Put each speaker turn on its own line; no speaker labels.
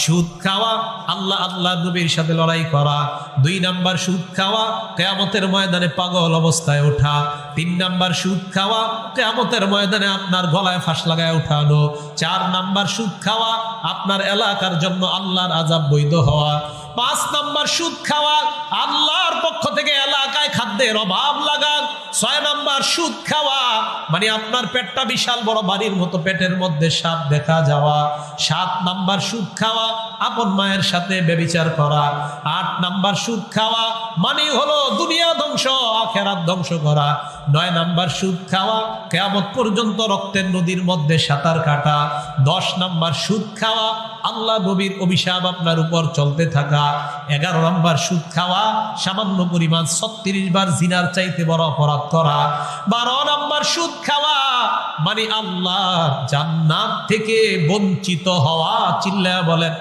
সুদ খাওয়া, আল্লাহ নবীর সাথে লড়াই করা। 2 নাম্বার সুদ খাওয়া, কিয়ামতের ময়দানে পাগল অবস্থায় ওঠা। 3 নাম্বার সুদ খাওয়া, কিয়ামতের ময়দানে আপনার গলায় ফাঁস লাগায় উঠানো। 4 নাম্বার সুদ খাওয়া, আপনার এলাকার জন্য আল্লাহর আযাব বৈধ হওয়া। 5 নাম্বার সুদ খাওয়া, আল্লাহর পক্ষ থেকে এলাকায় খাদ্যের অভাব লাগা। 6 নাম্বার সুদ খাওয়া, মানে আপনার পেটটা বিশাল বড় বাড়ির মতো পেটের মধ্যে সাপ দেখা যাওয়া। 7 নাম্বার সুদ খাওয়া, আপন মায়ের সাথে ব্যভিচার করা। 8 নাম্বার সুদ খাওয়া মানে হলো দুনিয়া ধ্বংস, আখিরাত ধ্বংস করা। 9 নাম্বার সুদ খাওয়া, কিয়ামত পর্যন্ত রক্তের নদীর মধ্যে সাঁতার কাটা। 10 নাম্বার সুদ খাওয়া, আল্লাহ নবীর অভিশাপ আপনার উপর চলতে থাকা। 11 নাম্বার সুদ খাওয়া, সামান্য পরিমাণ 36 বার জিনার চাইতে বড় অপরাধ করা। 12 নাম্বার সুদ খাওয়া মানে আল্লাহ জান্নাত থেকে বঞ্চিত হওয়া। চিল্লায়া বলেন